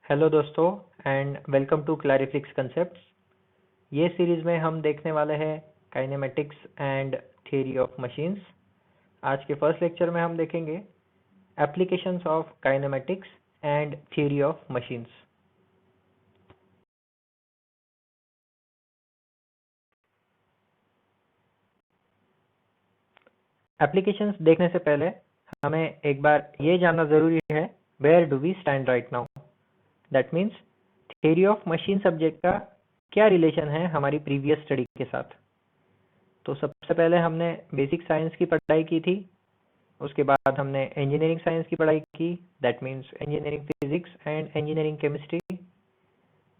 Hello दोस्तों and welcome to क्लैरिफिक्स concepts. ये series में हम देखने वाले हैं kinematics and theory of machines. आज के फर्स्ट लेक्चर में हम देखेंगे applications of kinematics and theory of machines. Applications देखने से पहले हमें एक बार ये जानना ज़रूरी है, where do we stand right now. That means theory of machine subject का क्या रिलेशन है हमारी प्रीवियस स्टडी के साथ। तो सबसे पहले हमने बेसिक साइंस की पढ़ाई की थी, उसके बाद हमने इंजीनियरिंग साइंस की पढ़ाई की, that means engineering physics and engineering chemistry.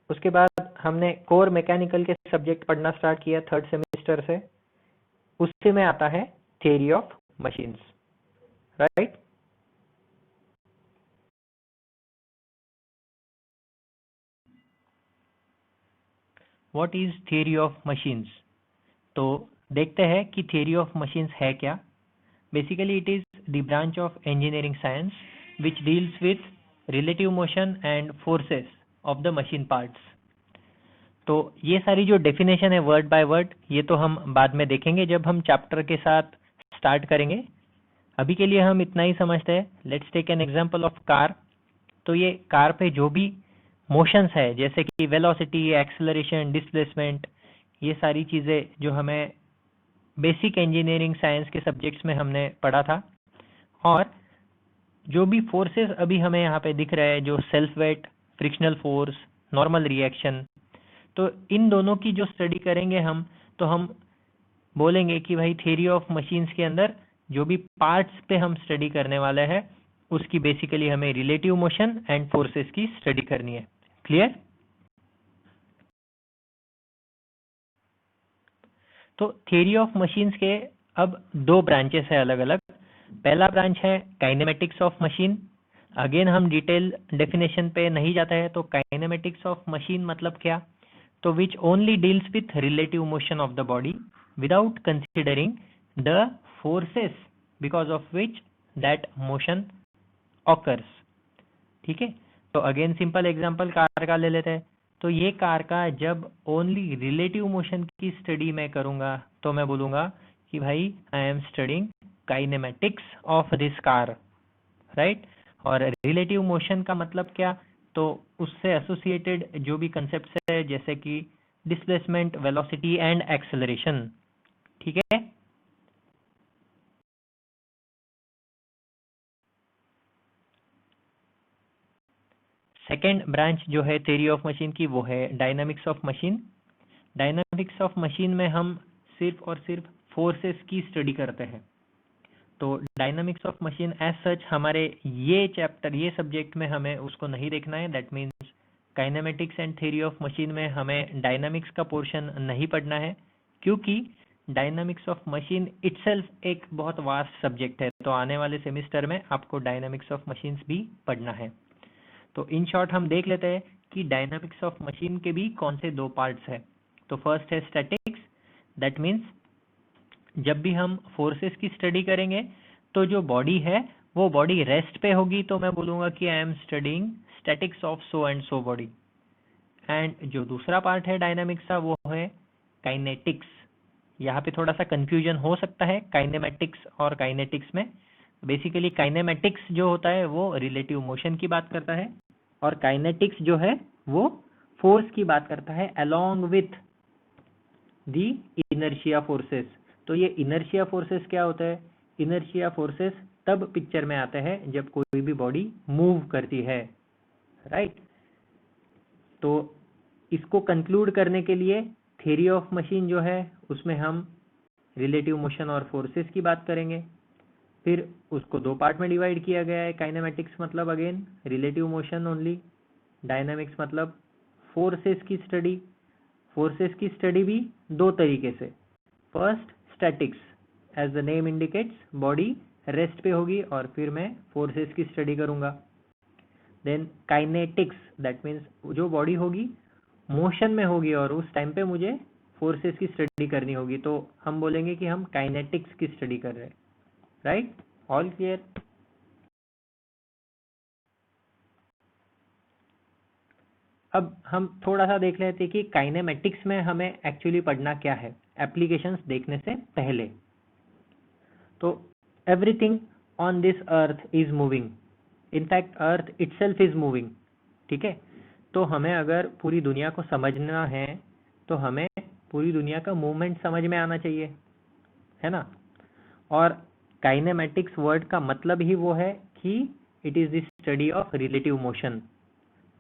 उसके बाद हमने कोर मैकेनिकल के सब्जेक्ट पढ़ना स्टार्ट किया थर्ड सेमेस्टर से। उसी में आता है theory of machines, right. What is theory of machines? तो देखते हैं कि थ्योरी ऑफ मशीन्स है क्या। Basically, it is the branch of engineering science which deals with relative motion and forces of the machine parts. तो ये सारी जो डेफिनेशन है वर्ड बाय वर्ड, ये तो हम बाद में देखेंगे जब हम चैप्टर के साथ स्टार्ट करेंगे। अभी के लिए हम इतना ही समझते हैं। Let's take an example of car. तो ये कार पे जो भी मोशंस है, जैसे कि वेलोसिटी, एक्सेलरेशन, डिस्प्लेसमेंट, ये सारी चीज़ें जो हमें बेसिक इंजीनियरिंग साइंस के सब्जेक्ट्स में हमने पढ़ा था। और जो भी फोर्सेस अभी हमें यहाँ पे दिख रहे हैं, जो self weight, frictional force, normal reaction, तो इन दोनों की जो स्टडी करेंगे हम, तो हम बोलेंगे कि भाई थ्योरी ऑफ मशीन्स के अंदर जो भी पार्ट्स पे हम स्टडी करने वाले हैं, उसकी बेसिकली हमें रिलेटिव मोशन एंड फोर्सेस की स्टडी करनी है। क्लियर? तो थ्योरी ऑफ मशीन्स के अब दो ब्रांचेस है अलग अलग। पहला ब्रांच है काइनेमेटिक्स ऑफ मशीन। अगेन हम डिटेल डेफिनेशन पे नहीं जाता है। तो काइनेमेटिक्स ऑफ मशीन मतलब क्या? तो which only deals with relative motion of the body without considering the forces because of which that motion occurs. ठीक है। तो अगेन सिंपल एग्जांपल कार का ले लेते हैं। तो ये कार का जब ओनली रिलेटिव मोशन की स्टडी मैं करूंगा, तो मैं बोलूंगा कि भाई I am studying kinematics of this car, right. और रिलेटिव मोशन का मतलब क्या? तो उससे एसोसिएटेड जो भी कंसेप्ट है, जैसे कि डिस्प्लेसमेंट, वेलोसिटी एंड एक्सेलरेशन। ठीक है। सेकेंड ब्रांच जो है थ्योरी ऑफ मशीन की, वो है dynamics of machine. Dynamics of machine में हम सिर्फ और सिर्फ फोर्सेस की स्टडी करते हैं। तो dynamics of machine as such हमारे ये चैप्टर, ये सब्जेक्ट में हमें उसको नहीं देखना है। That means kinematics and theory of machine में हमें डायनामिक्स का पोर्शन नहीं पढ़ना है, क्योंकि डायनामिक्स ऑफ मशीन इटसेल्फ एक बहुत वास्ट सब्जेक्ट है। तो आने वाले सेमिस्टर में आपको डायनामिक्स ऑफ मशीन्स भी पढ़ना है। तो इन शॉर्ट हम देख लेते हैं कि डायनामिक्स ऑफ मशीन के भी कौन से दो पार्ट्स है। तो फर्स्ट है स्टैटिक्स। दैट मीन्स जब भी हम फोर्सेस की स्टडी करेंगे, तो जो बॉडी है वो बॉडी रेस्ट पे होगी, तो मैं बोलूंगा कि I am studying statics of so and so body. And जो दूसरा पार्ट है डायनामिक्स का, वो है काइनेटिक्स। यहाँ पे थोड़ा सा कंफ्यूजन हो सकता है काइनेमेटिक्स और काइनेटिक्स में। बेसिकली काइनेमेटिक्स जो होता है वो रिलेटिव मोशन की बात करता है, और काइनेटिक्स जो है वो फोर्स की बात करता है along with the inertia forces. तो ये इनर्शिया फोर्सेस क्या होता है? इनर्शिया फोर्सेस तब पिक्चर में आते हैं जब कोई भी बॉडी मूव करती है, राइट। तो इसको कंक्लूड करने के लिए थ्योरी ऑफ मशीन जो है उसमें हम रिलेटिव मोशन और फोर्सेस की बात करेंगे। फिर उसको दो पार्ट में डिवाइड किया गया है। काइनेमेटिक्स मतलब again relative motion only, dynamics मतलब फोर्सेस की स्टडी। फोर्सेस की स्टडी भी दो तरीके से। First statics, as the name indicates, body rest पे होगी और फिर मैं फोर्सेस की स्टडी करूंगा। देन काइनेटिक्स, दैट मीन्स जो बॉडी होगी मोशन में होगी और उस टाइम पे मुझे फोर्सेस की स्टडी करनी होगी, तो हम बोलेंगे कि हम काइनेटिक्स की स्टडी कर रहे हैं, राइट। All clear? अब हम थोड़ा सा देख लेते हैं कि काइनेमेटिक्स में हमें एक्चुअली पढ़ना क्या है एप्लीकेशंस देखने से पहले। तो everything on this earth is moving, in fact earth itself is moving, ठीक है। तो हमें अगर पूरी दुनिया को समझना है तो हमें पूरी दुनिया का मूवमेंट समझ में आना चाहिए, है ना। और काइनेमेटिक्स वर्ड का मतलब ही वो है कि it is the study of relative motion,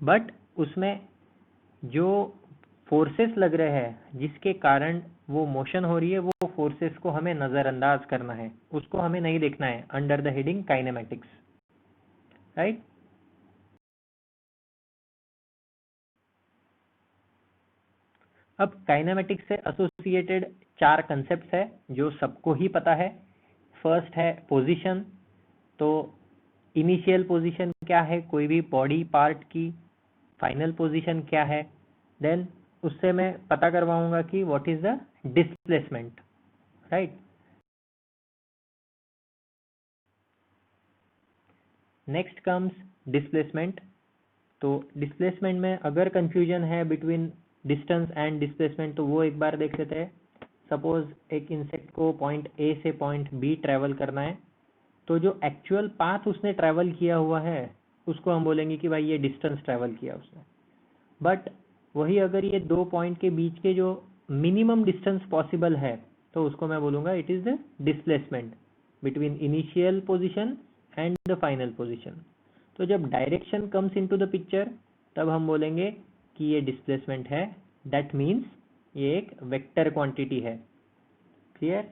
but उसमें जो फोर्सेस लग रहे हैं जिसके कारण वो मोशन हो रही है, वो फोर्सेस को हमें नजरअंदाज करना है, उसको हमें नहीं देखना है under the heading kinematics, right. अब काइनेमेटिक्स से एसोसिएटेड 4 कंसेप्ट है जो सबको ही पता है। फर्स्ट है पोजीशन। तो इनिशियल पोजीशन क्या है कोई भी बॉडी पार्ट की, फाइनल पोजीशन क्या है, देन उससे मैं पता करवाऊंगा कि what is the displacement, right. Next comes displacement. तो डिस्प्लेसमेंट में अगर कंफ्यूजन है बिटवीन डिस्टेंस एंड डिस्प्लेसमेंट तो वो एक बार देख लेते हैं। सपोज एक इंसेक्ट को पॉइंट ए से पॉइंट बी ट्रैवल करना है, तो जो एक्चुअल पाथ उसने ट्रैवल किया हुआ है उसको हम बोलेंगे कि भाई ये डिस्टेंस ट्रैवल किया उसने। बट वही अगर ये 2 पॉइंट के बीच के जो मिनिमम डिस्टेंस पॉसिबल है तो उसको मैं बोलूँगा it is the displacement between initial position and the final position. तो जब direction comes into the picture तब हम बोलेंगे कि ये डिस्प्लेसमेंट है, दैट मीन्स ये एक वेक्टर क्वांटिटी है। Clear.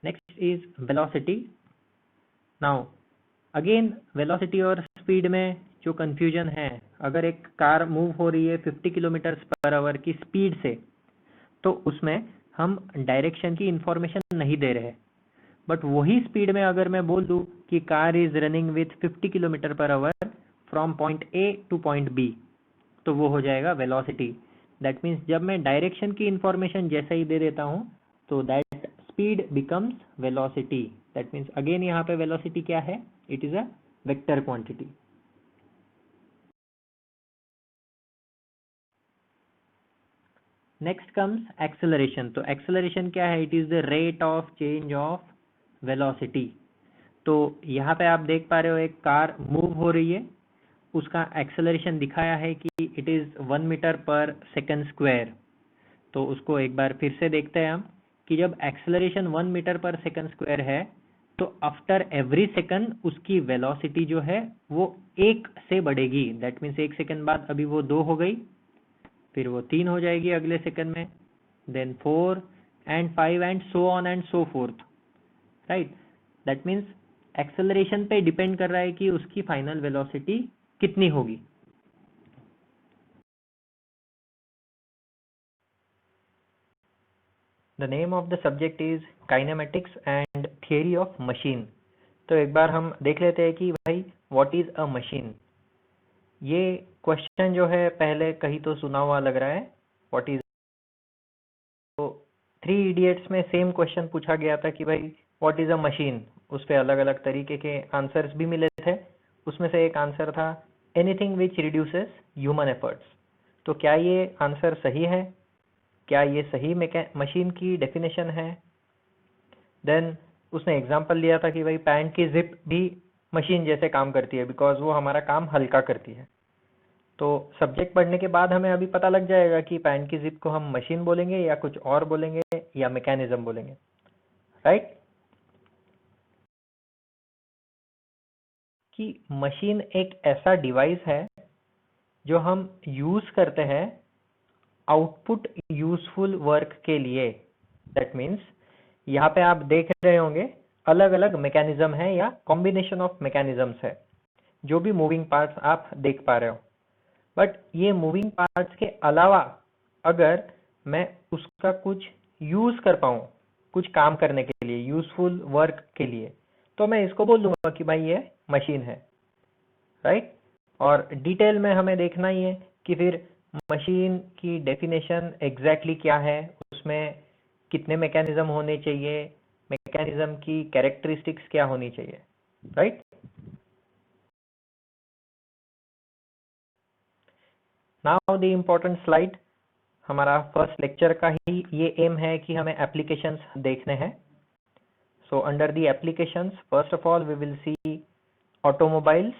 Next is velocity. Now again velocity और स्पीड में जो कंफ्यूजन है, अगर एक कार मूव हो रही है 50 किलोमीटर पर आवर की स्पीड से तो उसमें हम डायरेक्शन की इंफॉर्मेशन नहीं दे रहे। बट वही स्पीड में अगर मैं बोल दूं कि car is running with 50 kilometre per hour from point A to point B, तो वो हो जाएगा वेलोसिटी। दैट मीन्स जब मैं डायरेक्शन की इंफॉर्मेशन जैसे ही दे देता हूं तो that speed becomes velocity. That means again यहाँ पे वेलोसिटी क्या है, it is a vector quantity. Next comes acceleration. तो एक्सेलरेशन क्या है, it is the rate of change of velocity. तो यहाँ पे आप देख पा रहे हो एक कार मूव हो रही है, उसका एक्सेलरेशन दिखाया है कि इट इज 1 मीटर पर सेकंड स्क्वायर। तो उसको एक बार फिर से देखते हैं हम कि जब एक्सेलरेशन 1 मीटर पर सेकंड स्क्वायर है तो आफ्टर एवरी सेकंड उसकी वेलोसिटी जो है वो 1 से बढ़ेगी। दैट मीन्स 1 सेकंड बाद अभी वो 2 हो गई, फिर वो 3 हो जाएगी अगले सेकंड में, then 4 and 5 and so on and so forth, right. That means acceleration पे डिपेंड कर रहा है कि उसकी फाइनल वेलोसिटी कितनी होगी। The name of the subject is kinematics and theory of machine. तो एक बार हम देख लेते हैं कि भाई व्हाट इज अ मशीन। ये क्वेश्चन जो है पहले कहीं तो सुना हुआ लग रहा है, व्हाट इज। तो 3 इडियट्स में सेम क्वेश्चन पूछा गया था कि भाई व्हाट इज अ मशीन। उस पे अलग अलग तरीके के आंसर्स भी मिले थे। उसमें से एक आंसर था anything which reduces human efforts. तो क्या ये आंसर सही है, क्या ये सही मशीन की डेफिनेशन है। देन उसने एग्जांपल लिया था कि भाई पैंट की जिप भी मशीन जैसे काम करती है बिकॉज वो हमारा काम हल्का करती है। तो सब्जेक्ट पढ़ने के बाद हमें अभी पता लग जाएगा कि पैंट की जिप को हम मशीन बोलेंगे या कुछ और बोलेंगे या मैकेनिज्म बोलेंगे, राइट। कि मशीन एक ऐसा डिवाइस है जो हम यूज करते हैं आउटपुट यूजफुल वर्क के लिए। दैट मीन्स यहाँ पे आप देख रहे होंगे अलग अलग मैकेनिज्म है या कॉम्बिनेशन ऑफ मैकेनिज्म्स है, जो भी मूविंग पार्ट्स आप देख पा रहे हो। बट ये मूविंग पार्ट्स के अलावा अगर मैं उसका कुछ यूज कर पाऊँ कुछ काम करने के लिए, यूजफुल वर्क के लिए, तो मैं इसको बोल दूंगा कि भाई ये मशीन है, राइट। और डिटेल में हमें देखना ही है कि फिर मशीन की डेफिनेशन एग्जैक्टली क्या है, उसमें कितने मैकेनिज्म होने चाहिए, मैकेनिज्म की कैरेक्टरिस्टिक्स क्या होनी चाहिए। Right. Now the important slide, हमारा फर्स्ट लेक्चर का ही ये एम है कि हमें एप्लीकेशंस देखने हैं। So under the applications, first of all we will see automobiles.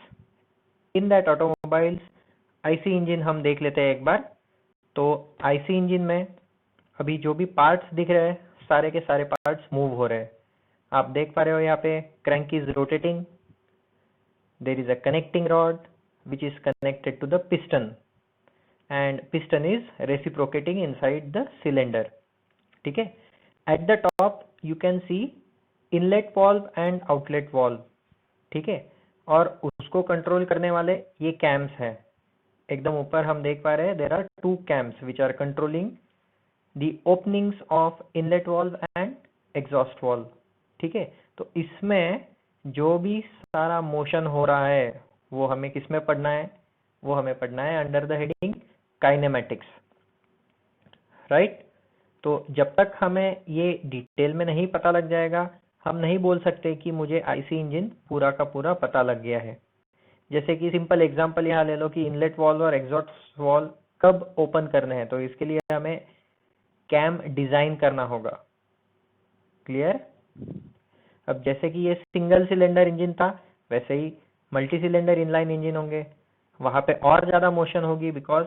In that automobiles IC engine हम देख लेते हैं एक बार। तो आईसी इंजन में अभी जो भी पार्ट्स दिख रहे हैं, सारे के सारे पार्ट्स मूव हो रहे हैं। आप देख पा रहे हो यहाँ पे crank is rotating, there is a connecting rod which is connected to the piston and piston is reciprocating inside the cylinder. ठीक है। At the top you can see inlet valve and outlet valve. ठीक है। और उसको control करने वाले ये camps हैं। एकदम ऊपर हम देख पा रहे हैं there are 2 cams which are controlling the openings of inlet valve and exhaust valve. ठीक है। तो इसमें जो भी सारा मोशन हो रहा है वो हमें किस में पढ़ना है? वो हमें पढ़ना है under the heading kinematics. Right. तो जब तक हमें ये डिटेल में नहीं पता लग जाएगा, हम नहीं बोल सकते कि मुझे आईसी इंजन पूरा का पूरा पता लग गया है। जैसे कि सिंपल एग्जांपल यहाँ ले लो कि इनलेट वाल्व और एग्जॉस्ट वाल्व कब ओपन करने हैं, तो इसके लिए हमें कैम डिजाइन करना होगा। क्लियर? अब जैसे कि ये सिंगल सिलेंडर इंजन था, वैसे ही मल्टी सिलेंडर इनलाइन इंजन होंगे, वहां पे और ज्यादा मोशन होगी बिकॉज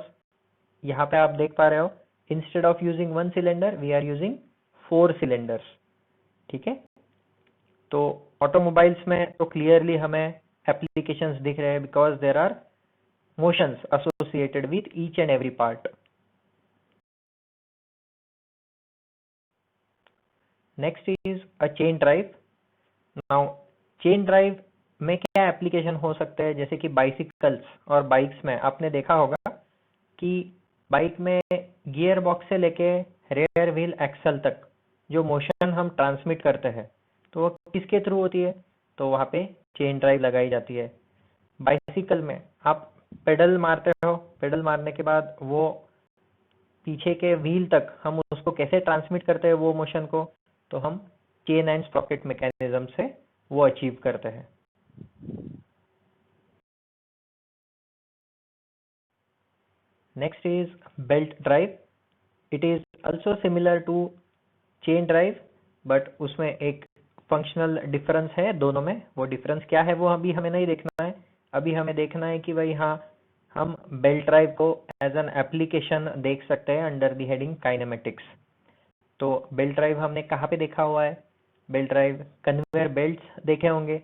यहाँ पे आप देख पा रहे हो instead of using 1 cylinder we are using 4 cylinders. ठीक है। तो ऑटोमोबाइल्स में तो क्लियरली हमें एप्लीकेशंस दिख रहे हैं because there are motions associated with each and every part. Next is a chain drive. Now chain drive में क्या एप्लीकेशन हो सकते हैं? जैसे कि बाइसिकल्स और बाइक्स में आपने देखा होगा कि बाइक में गियर बॉक्स से लेके रेयर व्हील एक्सल तक जो मोशन हम ट्रांसमिट करते हैं तो वो किसके थ्रू होती है? तो वहाँ पे चेन ड्राइव लगाई जाती है। बाइसिकल में आप पेडल मारते हो, पेडल मारने के बाद वो पीछे के व्हील तक हम उसको कैसे ट्रांसमिट करते हैं वो मोशन को? तो हम चेन एंड स्प्रॉकेट मैकेनिज्म से वो अचीव करते हैं। Next is belt drive. It is also similar to chain drive but उसमें एक फंक्शनल डिफरेंस है दोनों में। वो डिफरेंस क्या है वो अभी हमें नहीं देखना है। अभी हमें देखना है कि भाई हाँ, हम बेल्ट ड्राइव को एज एन एप्लीकेशन देख सकते हैं अंडर द हेडिंग काइनेमेटिक्स। तो बेल्ट ड्राइव हमने कहाँ पे देखा हुआ है? बेल्ट ड्राइव कन्वेयर बेल्ट्स देखे होंगे।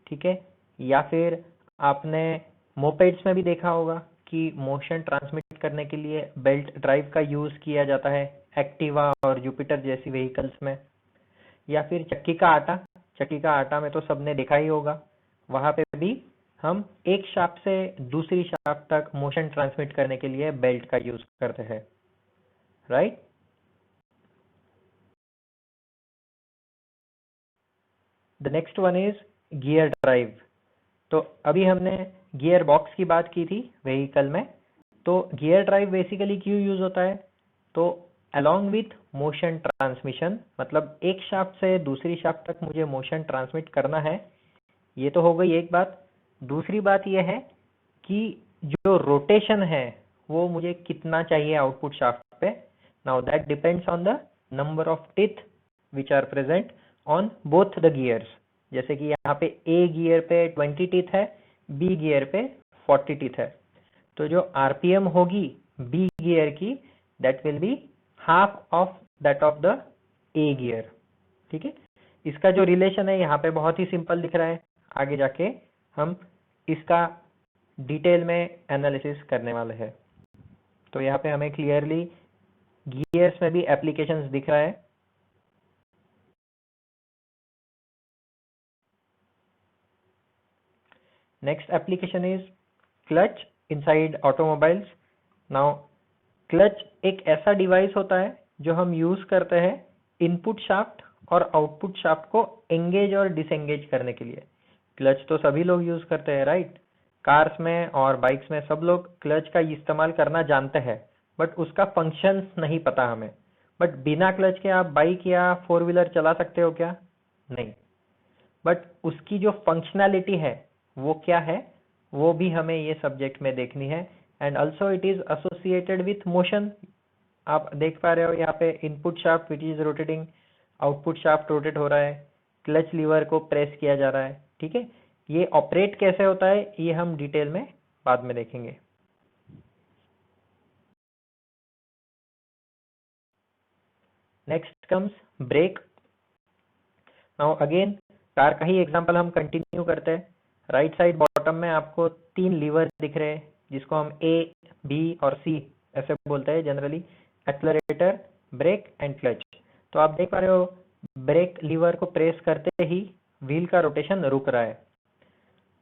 ठीक है। या फिर आपने मोपेड्स में भी देखा होगा कि मोशन ट्रांसमिट करने के लिए बेल्ट ड्राइव का यूज किया जाता है एक्टिवा और जुपिटर जैसी व्हीकल्स में। या फिर चक्की का आटा, चक्की का आटा में तो सबने देखा ही होगा, वहां पे भी हम एक शाफ्ट से दूसरी शाफ्ट तक मोशन ट्रांसमिट करने के लिए बेल्ट का यूज करते हैं। Right. The next one is gear drive. तो अभी हमने गियर बॉक्स की बात की थी व्हीकल में। तो गियर ड्राइव बेसिकली क्यों यूज होता है? तो अलोंग विथ मोशन ट्रांसमिशन, मतलब एक शाफ्ट से दूसरी शाफ्ट तक मुझे मोशन ट्रांसमिट करना है, ये तो हो गई एक बात। दूसरी बात यह है कि जो रोटेशन है वो मुझे कितना चाहिए आउटपुट शाफ्ट पे। Now that depends on the number of teeth which are present on both the gears. जैसे कि यहाँ पे ए गियर पे 20 टीथ है, बी गियर पे 40 टीथ है। तो जो आरपीएम होगी बी गियर की that will be half of that of the A gear. ठीक है। इसका जो रिलेशन है यहाँ पे बहुत ही सिंपल दिख रहा है, आगे जाके हम इसका डिटेल में एनालिसिस करने वाले हैं। तो यहाँ पे हमें क्लियरली गियर्स में भी एप्लीकेशंस दिख रहा है। Next application is clutch inside automobiles. Now clutch एक ऐसा डिवाइस होता है जो हम यूज करते हैं इनपुट शाफ्ट और आउटपुट शाफ्ट को एंगेज और डिसएंगेज करने के लिए। क्लच तो सभी लोग यूज करते हैं, राइट। कार्स में और बाइक्स में सब लोग क्लच का इस्तेमाल करना जानते हैं बट उसका फंक्शंस नहीं पता हमें। बट बिना क्लच के आप बाइक या 4 व्हीलर चला सकते हो क्या? नहीं। बट उसकी जो फंक्शनैलिटी है वो क्या है, वो भी हमें ये सब्जेक्ट में देखनी है। And also it is associated with motion. आप देख पा रहे हो यहाँ पे input shaft which is rotating, output shaft rotate हो रहा है, क्लच लीवर को प्रेस किया जा रहा है। ठीक है, ये ऑपरेट कैसे होता है ये हम डिटेल में बाद में देखेंगे। Next comes brake. Now again car का ही एग्जांपल हम कंटिन्यू करते हैं। राइट साइड बॉटम में आपको 3 लीवर दिख रहे हैं जिसको हम ए, बी और सी ऐसे बोलते हैं generally, accelerator, brake and clutch. तो आप देख पा रहे हो ब्रेक लीवर को प्रेस करते ही व्हील का रोटेशन रुक रहा है।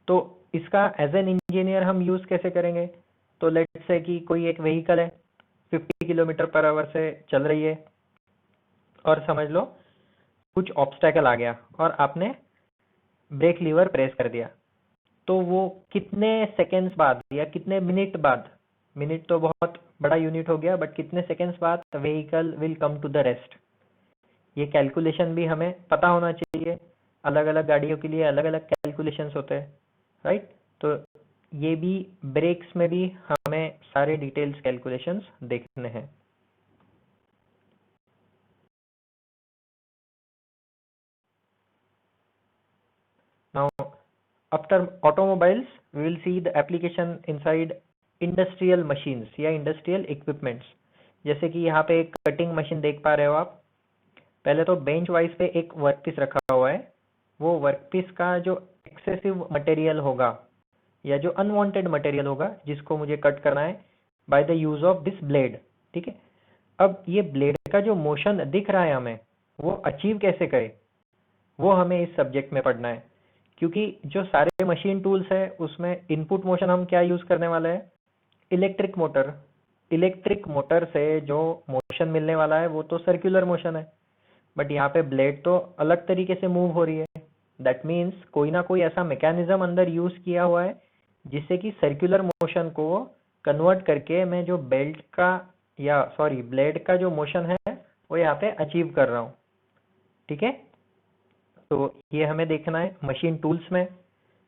तो इसका एज एन इंजीनियर हम यूज कैसे करेंगे? तो लेट्स से कि कोई एक व्हीकल है 50 किलोमीटर पर आवर से चल रही है और समझ लो कुछ ऑब्स्टेकल आ गया और आपने ब्रेक लीवर प्रेस कर दिया, तो वो कितने सेकेंड्स बाद या कितने मिनट बाद, मिनट तो बहुत बड़ा यूनिट हो गया, बट कितने सेकेंड्स बाद vehicle will come to the rest, ये कैलकुलेशन भी हमें पता होना चाहिए। अलग अलग गाड़ियों के लिए अलग अलग कैलकुलेशंस होते हैं, राइट? तो ये भी ब्रेक्स में भी हमें सारे डिटेल्स कैलकुलेशंस देखने हैं। Now, after automobiles, we will see the application inside industrial machines या industrial equipments। जैसे कि यहाँ पे एक कटिंग मशीन देख पा रहे हो आप। पहले तो बेंच वाइज पे एक वर्कपीस रखा हुआ है, वो वर्कपीस का जो एक्सेसिव मटेरियल होगा या जो अनवांटेड मटेरियल होगा जिसको मुझे कट करना है by the use of this blade. ठीक है, अब ये ब्लेड का जो मोशन दिख रहा है हमें, वो अचीव कैसे करें, वो हमें इस सब्जेक्ट में पढ़ना है। क्योंकि जो सारे मशीन टूल्स है उसमें इनपुट मोशन हम क्या यूज करने वाले हैं? Electric motor. इलेक्ट्रिक मोटर से जो मोशन मिलने वाला है वो तो सर्कुलर मोशन है, बट यहाँ पे ब्लेड तो अलग तरीके से मूव हो रही है। दैट मीन्स कोई ना कोई ऐसा मैकेनिज्म अंदर यूज किया हुआ है जिससे कि सर्कुलर मोशन को कन्वर्ट करके मैं जो बेल्ट का या सॉरी ब्लेड का जो मोशन है वो यहाँ पे अचीव कर रहा हूँ। ठीक है, तो ये हमें देखना है मशीन टूल्स में।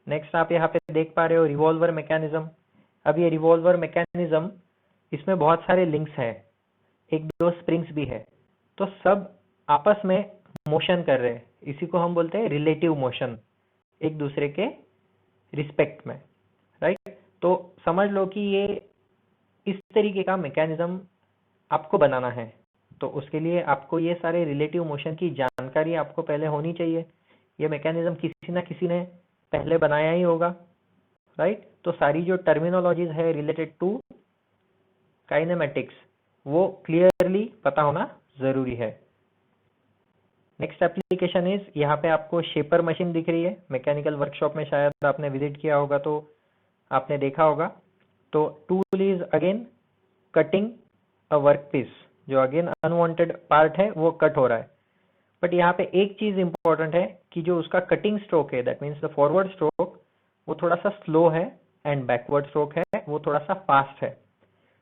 नेक्स्ट आप यहाँ पे देख पा रहे हो रिवॉल्वर मैकेनिज्म। अब ये रिवॉल्वर मैकेनिज्म, इसमें बहुत सारे लिंक्स हैं, एक दो स्प्रिंग्स भी है, तो सब आपस में मोशन कर रहे हैं। इसी को हम बोलते हैं रिलेटिव मोशन, एक दूसरे के रिस्पेक्ट में, राइट? तो समझ लो कि ये इस तरीके का मैकेनिज्म आपको बनाना है, तो उसके लिए आपको ये सारे रिलेटिव मोशन की जानकारी आपको पहले होनी चाहिए। ये मैकेनिज्म किसी ना किसी ने पहले बनाया ही होगा, राइट? तो सारी जो टर्मिनोलॉजीज है रिलेटेड टू काइनेमेटिक्स वो क्लियरली पता होना जरूरी है। नेक्स्ट एप्लीकेशन इज, यहाँ पे आपको शेपर मशीन दिख रही है। मैकेनिकल वर्कशॉप में शायद आपने विजिट किया होगा तो आपने देखा होगा। तो tool is again cutting a workpiece, जो अगेन अनवांटेड पार्ट है वो कट हो रहा है। बट यहाँ पे एक चीज इंपॉर्टेंट है कि जो उसका कटिंग स्ट्रोक है, that means the forward stroke, वो थोड़ा सा स्लो है एंड बैकवर्ड स्ट्रोक है वो थोड़ा सा फास्ट है।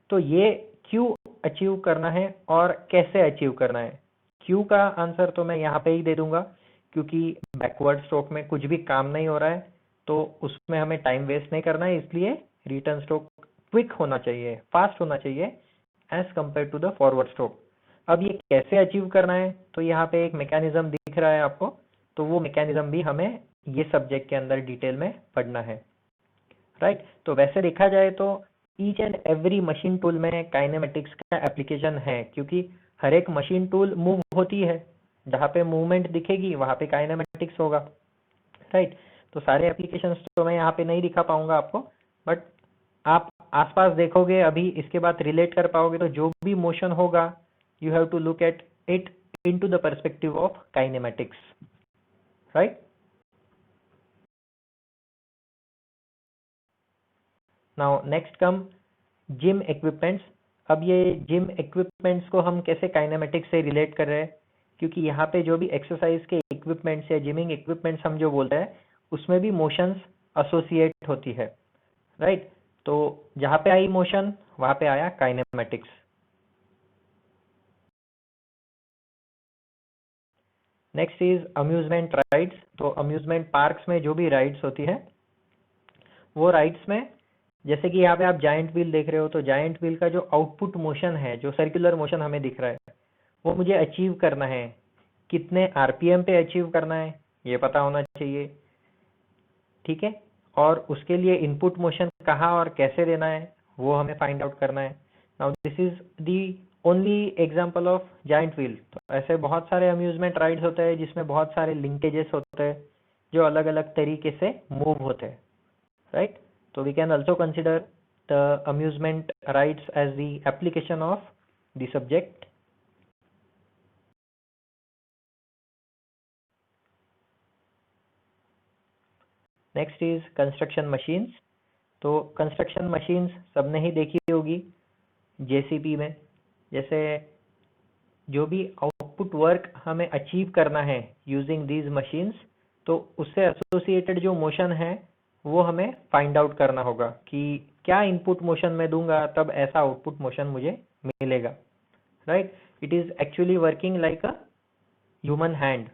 तो ये क्यों अचीव करना है और कैसे अचीव करना है? क्यू का आंसर तो मैं यहाँ पे ही दे दूंगा, क्योंकि बैकवर्ड स्ट्रोक में कुछ भी काम नहीं हो रहा है तो उसमें हमें टाइम वेस्ट नहीं करना है, इसलिए रिटर्न स्ट्रोक क्विक होना चाहिए, फास्ट होना चाहिए as compare to the forward stroke. अब ये कैसे अचीव करना है? तो यहाँ पे एक मैकेनिज्म दिख रहा है आपको, तो वो मैकेनिज्म भी हमें ये सब्जेक्ट के अंदर डिटेल में पढ़ना है, राइट? तो वैसे देखा जाए तो each and every machine tool में काइनेमेटिक्स का एप्लीकेशन है, क्योंकि हर एक मशीन टूल मूव होती है, जहाँ पे मूवमेंट दिखेगी वहाँ पे काइनेमेटिक्स होगा, राइट? तो सारे एप्लीकेशंस तो मैं यहाँ पे नहीं दिखा पाऊंगा आपको, बट आप आसपास देखोगे अभी इसके बाद रिलेट कर पाओगे, तो जो भी मोशन होगा you have to look at it into the perspective of kinematics, right? Now next come gym equipments. अब ये जिम इक्विपमेंट्स को हम कैसे काइनेमेटिक्स से रिलेट कर रहे हैं? क्योंकि यहाँ पे जो भी एक्सरसाइज के इक्विपमेंट्स या जिमिंग इक्विपमेंट्स हम जो बोलते हैं उसमें भी मोशंस एसोसिएट होती है, राइट? तो जहाँ पे आई मोशन वहाँ पे आया kinematics. Next is amusement rides. तो अम्यूजमेंट पार्क्स में जो भी राइड्स होती है, वो राइड्स में जैसे कि यहाँ पे आप जायंट व्हील देख रहे हो, तो जायंट व्हील का जो आउटपुट मोशन है, जो सर्कुलर मोशन हमें दिख रहा है, वो मुझे अचीव करना है। कितने आरपीएम पे अचीव करना है ये पता होना चाहिए, ठीक है। और उसके लिए इनपुट मोशन कहाँ और कैसे देना है वो हमें फाइंड आउट करना है। Now this is the only example of giant wheel. तो ऐसे बहुत सारे अम्यूजमेंट राइड्स होते हैं जिसमें बहुत सारे लिंकेजेस होते हैं जो अलग अलग तरीके से मूव होते हैं, राइट। तो we can also consider the amusement rides as the application of the subject. Next is construction machines. तो कंस्ट्रक्शन मशीन्स सबने ही देखी होगी जेसीबी में। जैसे जो भी आउटपुट वर्क हमें अचीव करना है यूजिंग दीज मशीन्स, तो उससे एसोसिएटेड जो मोशन है वो हमें फाइंड आउट करना होगा कि क्या इनपुट मोशन मैं दूंगा तब ऐसा आउटपुट मोशन मुझे मिलेगा, right. It is actually working like a human hand.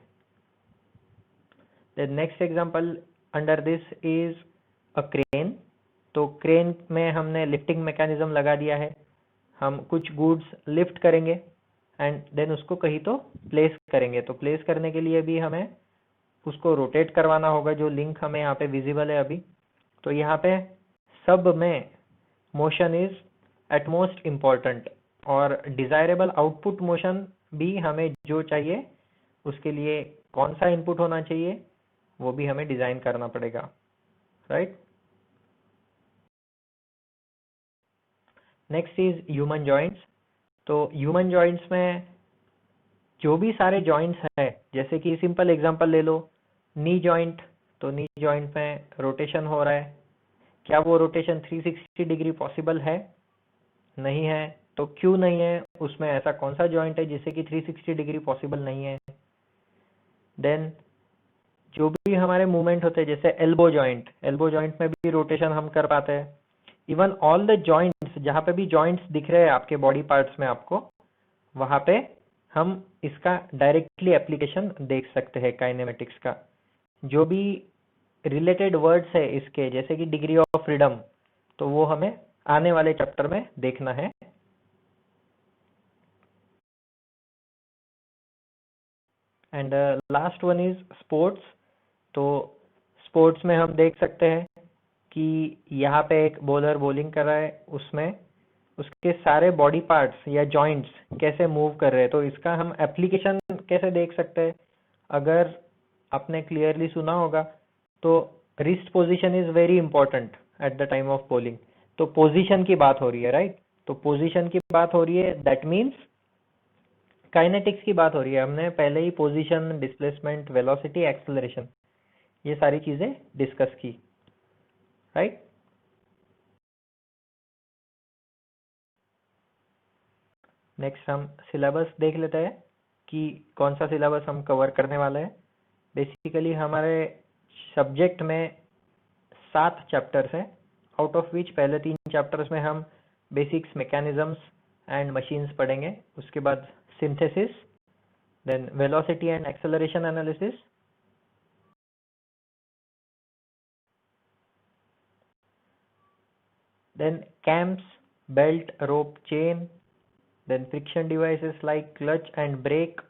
The next example under this is a crane. तो क्रेन में हमने लिफ्टिंग मैकेनिज्म लगा दिया है। हम कुछ गुड्स लिफ्ट करेंगे एंड देन उसको कहीं तो प्लेस करेंगे। तो प्लेस करने के लिए भी हमें उसको रोटेट करवाना होगा, जो लिंक हमें यहाँ पे विजिबल है अभी। तो यहाँ पे सब में motion is at most important, और डिजायरेबल आउटपुट मोशन भी हमें जो चाहिए उसके लिए कौन सा इनपुट होना चाहिए वो भी हमें डिजाइन करना पड़ेगा, right. Next is human joints. तो ह्यूमन जॉइंट्स में जो भी सारे जॉइंट्स हैं, जैसे कि सिंपल एग्जांपल ले लो नी जॉइंट। तो नी जॉइंट में रोटेशन हो रहा है, क्या वो रोटेशन 360 डिग्री पॉसिबल है? नहीं है। तो क्यों नहीं है? उसमें ऐसा कौन सा जॉइंट है जिससे कि 360 डिग्री पॉसिबल नहीं है? देन जो भी हमारे मूवमेंट होते हैं, जैसे एल्बो जॉइंट में भी रोटेशन हम कर पाते हैं। इवन ऑल द जॉइंट्स, जहाँ पे भी जॉइंट्स दिख रहे हैं आपके बॉडी पार्ट्स में आपको, वहां पे हम इसका डायरेक्टली एप्लीकेशन देख सकते हैं काइनेमेटिक्स का। जो भी रिलेटेड वर्ड्स है इसके, जैसे कि डिग्री ऑफ फ्रीडम, तो वो हमें आने वाले चैप्टर में देखना है। And last one is sports. तो स्पोर्ट्स में हम देख सकते हैं कि यहाँ पे एक बॉलर बॉलिंग कर रहा है, उसमें उसके सारे बॉडी पार्ट्स या जॉइंट्स कैसे मूव कर रहे हैं। तो इसका हम एप्लीकेशन कैसे देख सकते हैं? अगर आपने क्लियरली सुना होगा तो wrist position is very important at the time of bowling. तो पोजीशन की बात हो रही है, राइट। तो पोजीशन की बात हो रही है, दैट मीन्स काइनेटिक्स की बात हो रही है। हमने पहले ही पोजीशन, डिस्प्लेसमेंट, वेलोसिटी, एक्सेलरेशन, ये सारी चीजें डिस्कस की, राइट। नेक्स्ट हम सिलेबस देख लेते हैं कि कौन सा सिलेबस हम कवर करने वाले हैं। बेसिकली हमारे सब्जेक्ट में 7 चैप्टर्स हैं, आउट ऑफ विच पहले 3 चैप्टर्स में हम बेसिक्स, मैकेनिज्म्स एंड मशीन्स पढ़ेंगे। उसके बाद synthesis, then velocity and acceleration analysis, then cams, belt, rope, chain, then friction devices like clutch and brake,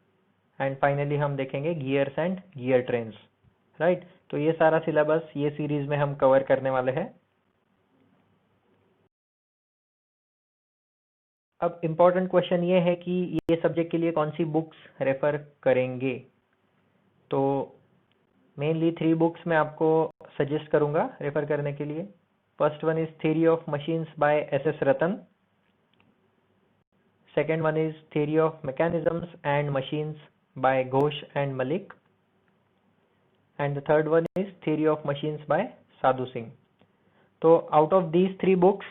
and finally हम देखेंगे gears and gear trains, right. तो ये सारा सिलेबस ये सीरीज में हम कवर करने वाले हैं। अब इम्पोर्टेंट क्वेश्चन ये है कि ये सब्जेक्ट के लिए कौन सी बुक्स रेफर करेंगे। तो मेनली 3 बुक्स मैं आपको सजेस्ट करूंगा रेफर करने के लिए। First one is theory of machines by S Rattan. Second one is theory of mechanisms and machines by Ghosh and Mallik. And the third one is theory of machines by Sadhu Singh. तो out of these 3 books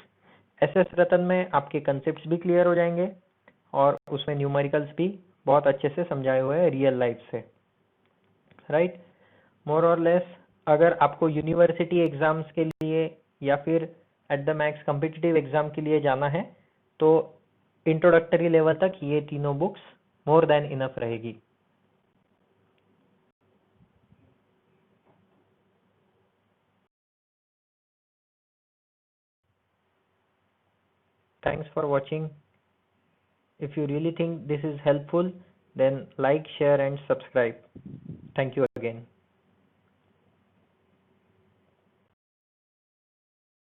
S Rattan में आपके concepts भी clear हो जाएंगे और उसमें numericals भी बहुत अच्छे से समझाए हुए हैं रियल लाइफ से, राइट। मोर और लेस अगर आपको यूनिवर्सिटी एग्जाम्स के लिए या फिर at the max competitive exam के लिए जाना है तो इंट्रोडक्टरी लेवल तक ये तीनों बुक्स मोर देन इनफ रहेगी। Thanks for watching. If you really think this is helpful, then like, share and subscribe. Thank you again.